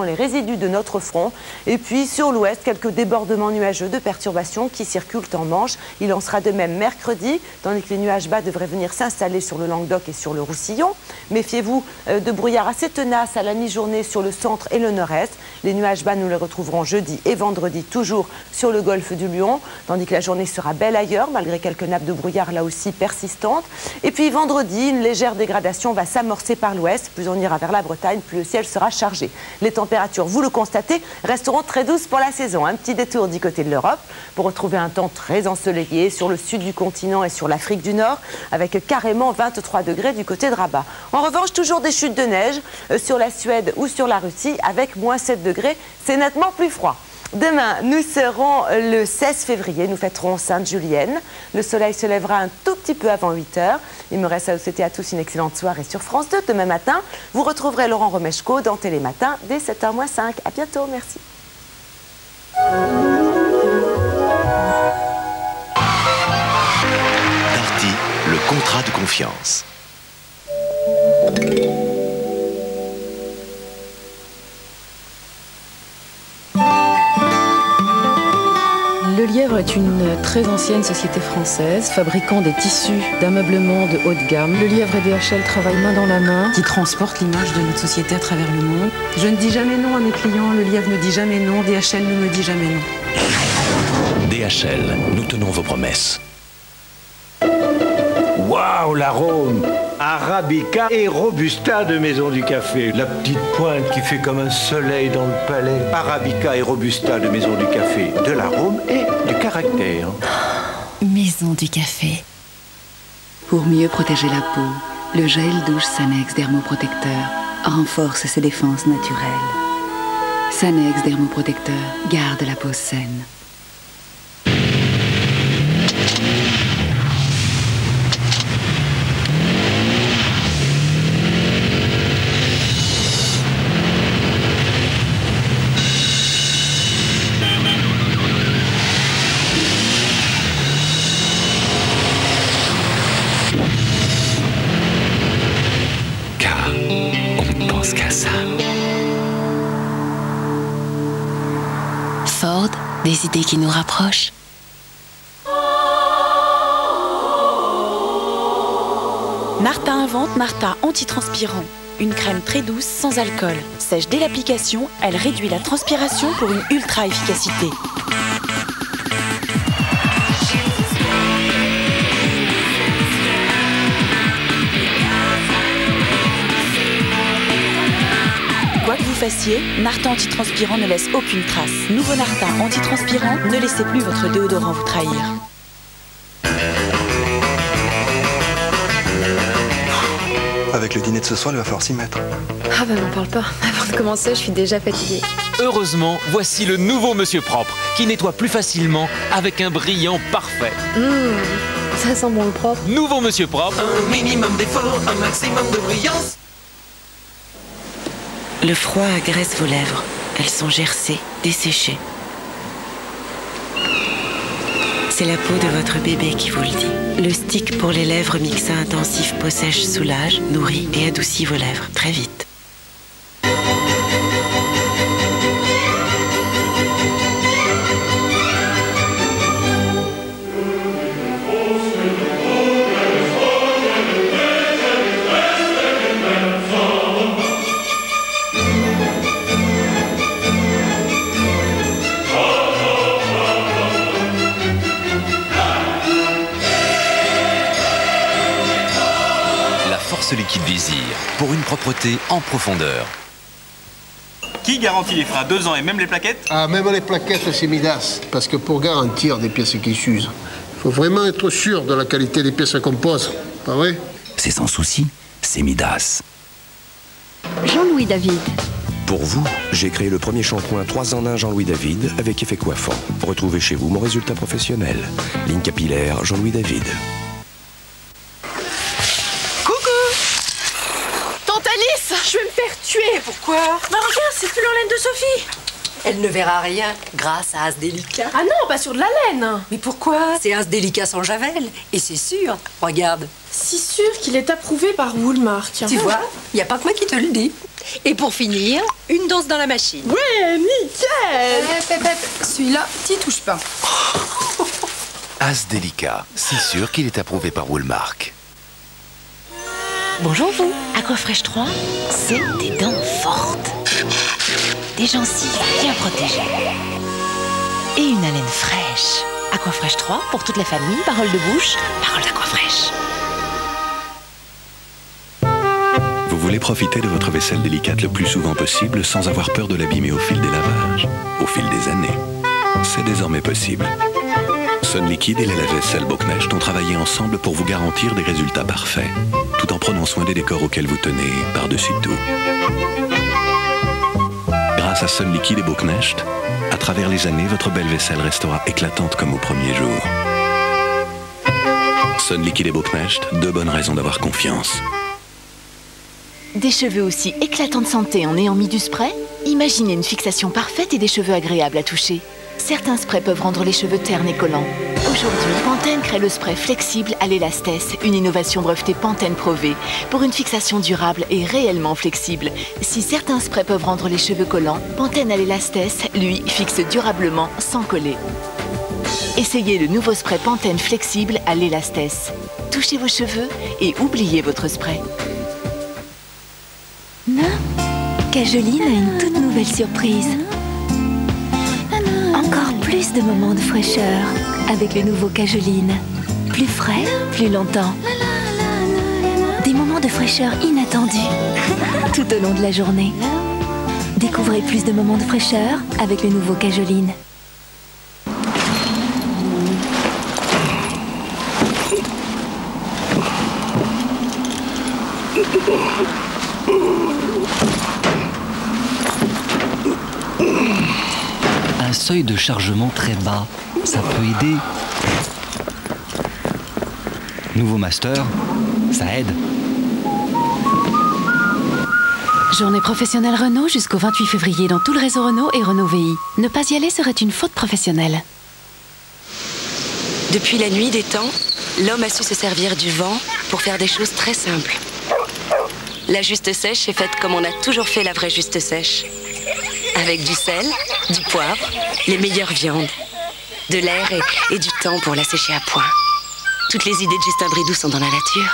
les résidus de notre front. Et puis sur l'ouest, quelques débordements nuageux de perturbations qui circulent en Manche. Il en sera de même mercredi, tandis que les nuages bas devraient venir s'installer sur le Languedoc et sur le Roussillon. Méfiez-vous de brouillard assez tenace à la mi-journée sur le centre et le nord-est. Les nuages bas, nous les retrouverons jeudi et vendredi, toujours sur le golfe du Lion, tandis que la journée sera belle ailleurs, malgré quelques nappes de brouillard là aussi persistantes. Et puis vendredi, une légère dégradation va s'amorcer par l'ouest. Plus on ira vers la Bretagne, plus le ciel sera chargé. Les températures, vous le constatez, resteront très douces pour la saison. Un petit détour du côté de l'Europe pour retrouver un temps très ensoleillé sur le sud du continent et sur l'Afrique du Nord, avec carrément 23 degrés du côté de Rabat. En revanche, toujours des chutes de neige sur la Suède ou sur la Russie, avec moins 7 degrés. C'est nettement plus froid. Demain, nous serons le 16 février, nous fêterons Sainte-Julienne. Le soleil se lèvera un tout petit peu avant 8 h. Il me reste à vous souhaiter à tous une excellente soirée sur France 2. Demain matin, vous retrouverez Laurent Romeshko dans Télématin dès 7h-5. À bientôt, merci. Darty, le contrat de confiance. Le Lièvre est une très ancienne société française, fabriquant des tissus d'ameublement de haut de gamme. Le Lièvre et DHL travaillent main dans la main, qui transportent l'image de notre société à travers le monde. Je ne dis jamais non à mes clients, le Lièvre ne dit jamais non, DHL ne me dit jamais non. DHL, nous tenons vos promesses. Waouh, l'arôme! Arabica et Robusta de Maison du Café. La petite pointe qui fait comme un soleil dans le palais. Arabica et Robusta de Maison du Café. De l'arôme et du caractère. Maison du Café. Pour mieux protéger la peau, le gel douche Sanex Dermoprotecteur renforce ses défenses naturelles. Sanex Dermoprotecteur garde la peau saine. Ford, des idées qui nous rapprochent. Narta invente Narta antitranspirant. Une crème très douce, sans alcool. Sèche dès l'application, elle réduit la transpiration pour une ultra efficacité. Quoi que vous fassiez, Narta antitranspirant ne laisse aucune trace. Nouveau Narta antitranspirant, ne laissez plus votre déodorant vous trahir. Avec le dîner de ce soir, il va falloir s'y mettre. Ah bah n'en parle pas. Avant de commencer, je suis déjà fatiguée. Heureusement, voici le nouveau Monsieur Propre, qui nettoie plus facilement avec un brillant parfait. Ça sent bon le propre. Nouveau Monsieur Propre. Un minimum d'effort, un maximum de brillance. Le froid agresse vos lèvres. Elles sont gercées, desséchées. C'est la peau de votre bébé qui vous le dit. Le stick pour les lèvres Mixa intensif peau sèche soulage, nourrit et adoucit vos lèvres très vite. Liquide Vizir, pour une propreté en profondeur. Qui garantit les freins 2 ans et même les plaquettes? Ah, même les plaquettes, c'est Midas. Parce que pour garantir des pièces qui s'usent, il faut vraiment être sûr de la qualité des pièces qu'on pose. Pas vrai? C'est sans souci, c'est Midas. Jean-Louis David. Pour vous, j'ai créé le premier shampoing 3 en 1 Jean-Louis David avec effet coiffant. Retrouvez chez vous mon résultat professionnel. Ligne capillaire Jean-Louis David. Je vais me faire tuer. Pourquoi? Bah regarde, c'est plus en laine de Sophie. Elle ne verra rien grâce à As Délicat. Ah non, pas sur de la laine. Mais pourquoi? C'est As Délicat sans javel. Et c'est sûr, regarde. Si sûr qu'il est approuvé par Woolmark. Tu vois, il n'y a pas que moi qui te le dis. Et pour finir, une danse dans la machine. Ouais, nickel. Celui-là, t'y touches pas. As Délicat, si sûr qu'il est approuvé par Woolmark. Bonjour vous, Aquafresh 3, c'est des dents fortes, des gencives bien protégées et une haleine fraîche. Aquafresh 3 pour toute la famille, parole de bouche, parole d'Aquafresh. Vous voulez profiter de votre vaisselle délicate le plus souvent possible sans avoir peur de l'abîmer au fil des lavages, au fil des années. C'est désormais possible. Sun Liquide et les lave-vaisselle Bocnecht ont travaillé ensemble pour vous garantir des résultats parfaits, tout en prenant soin des décors auxquels vous tenez par-dessus tout. Grâce à Sun Liquide et Bocnecht, à travers les années, votre belle vaisselle restera éclatante comme au premier jour. Sun Liquide et Bocnecht, 2 bonnes raisons d'avoir confiance. Des cheveux aussi éclatants de santé en ayant mis du spray? Imaginez une fixation parfaite et des cheveux agréables à toucher. Certains sprays peuvent rendre les cheveux ternes et collants. Aujourd'hui, Pantene crée le spray flexible à l'élastèse, une innovation brevetée Pantene Pro V, pour une fixation durable et réellement flexible. Si certains sprays peuvent rendre les cheveux collants, Pantene à l'élastèse, lui, fixe durablement sans coller. Essayez le nouveau spray Pantene flexible à l'élastèse. Touchez vos cheveux et oubliez votre spray. Cajoline a une toute nouvelle surprise. Encore plus de moments de fraîcheur avec le nouveau Cajoline. Plus frais, plus longtemps. Des moments de fraîcheur inattendus tout au long de la journée. Découvrez plus de moments de fraîcheur avec le nouveau Cajoline. Un seuil de chargement très bas, ça peut aider. Nouveau master, ça aide. Journée professionnelle Renault jusqu'au 28 février dans tout le réseau Renault et Renault VI. Ne pas y aller serait une faute professionnelle. Depuis la nuit des temps, l'homme a su se servir du vent pour faire des choses très simples. La juste sèche est faite comme on a toujours fait la vraie juste sèche. Avec du sel, du poivre, les meilleures viandes, de l'air et du temps pour la sécher à point. Toutes les idées de Justin Bridou sont dans la nature.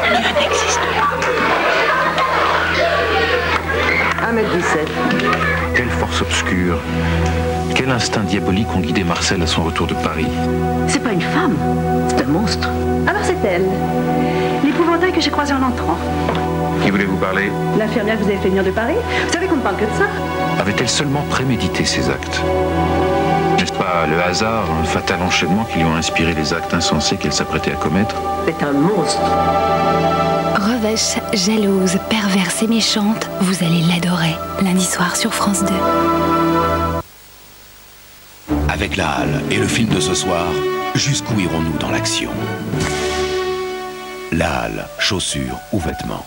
Rien n'existe. 1m17. Quelle force obscure, quel instinct diabolique ont guidé Marcel à son retour de Paris. C'est pas une femme, c'est un monstre. Alors c'est elle, l'épouvantail que j'ai croisé en entrant. Qui voulait vous parler? L'infirmière que vous avez fait venir de Paris. Vous savez qu'on ne parle que de ça. Avait-elle seulement prémédité ces actes? N'est-ce pas le hasard, un fatal enchaînement qui lui ont inspiré les actes insensés qu'elle s'apprêtait à commettre? C'est un monstre. Revêche, jalouse, perverse et méchante, vous allez l'adorer. Lundi soir sur France 2. Avec la Halle et le film de ce soir, jusqu'où irons-nous dans l'action? La Halle, chaussures ou vêtements.